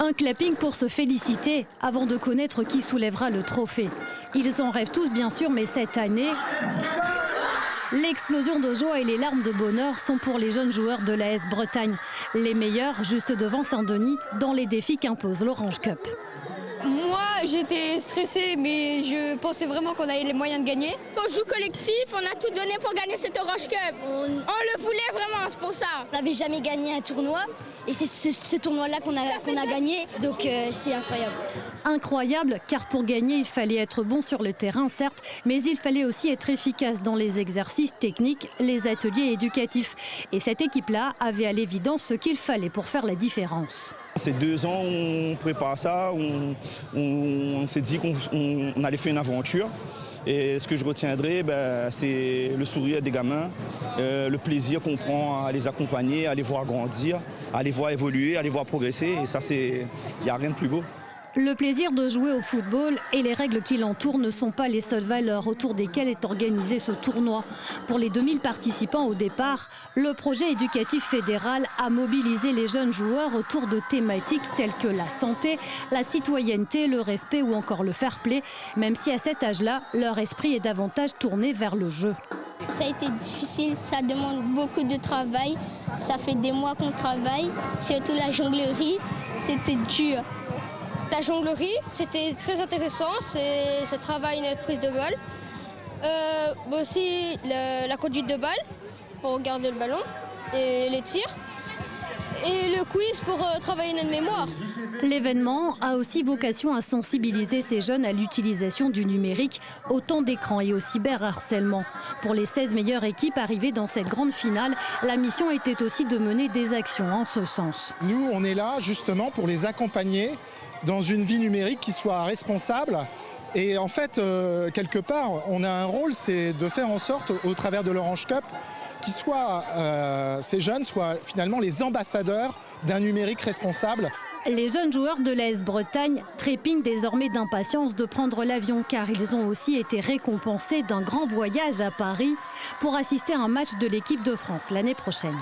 Un clapping pour se féliciter avant de connaître qui soulèvera le trophée. Ils en rêvent tous bien sûr, mais cette année, l'explosion de joie et les larmes de bonheur sont pour les jeunes joueurs de l'AS Bretagne. Les meilleurs juste devant Saint-Denis dans les défis qu'impose l'Orange Cup. Moi, j'étais stressée, mais je pensais vraiment qu'on avait les moyens de gagner. On joue collectif, on a tout donné pour gagner cette Orange Cup. On le voulait vraiment, c'est pour ça. On n'avait jamais gagné un tournoi et c'est ce tournoi-là qu'on a gagné, donc c'est incroyable. Incroyable, car pour gagner, il fallait être bon sur le terrain, certes, mais il fallait aussi être efficace dans les exercices techniques, les ateliers éducatifs. Et cette équipe-là avait à l'évidence ce qu'il fallait pour faire la différence. Ces 2 ans, on prépare ça, on s'est dit qu'on allait faire une aventure. Et ce que je retiendrai, c'est le sourire des gamins, le plaisir qu'on prend à les accompagner, à les voir grandir, à les voir évoluer, à les voir progresser. Et ça, il n'y a rien de plus beau. Le plaisir de jouer au football et les règles qui l'entourent ne sont pas les seules valeurs autour desquelles est organisé ce tournoi. Pour les 2000 participants au départ, le projet éducatif fédéral a mobilisé les jeunes joueurs autour de thématiques telles que la santé, la citoyenneté, le respect ou encore le fair-play, même si à cet âge-là, leur esprit est davantage tourné vers le jeu. Ça a été difficile, ça demande beaucoup de travail. Ça fait des mois qu'on travaille, surtout la jonglerie, c'était dur. La jonglerie, c'était très intéressant, ça travaille notre prise de balle. Aussi la conduite de balle pour garder le ballon et les tirs. Et le quiz pour travailler notre mémoire. L'événement a aussi vocation à sensibiliser ces jeunes à l'utilisation du numérique, au temps d'écran et au cyberharcèlement. Pour les 16 meilleures équipes arrivées dans cette grande finale, la mission était aussi de mener des actions en ce sens. Nous, on est là justement pour les accompagner dans une vie numérique qui soit responsable. Et en fait, quelque part, on a un rôle, c'est de faire en sorte, au travers de l'Orange Cup, ces jeunes soient finalement les ambassadeurs d'un numérique responsable. Les jeunes joueurs de l'AS Bretagne trépignent désormais d'impatience de prendre l'avion, car ils ont aussi été récompensés d'un grand voyage à Paris pour assister à un match de l'équipe de France l'année prochaine.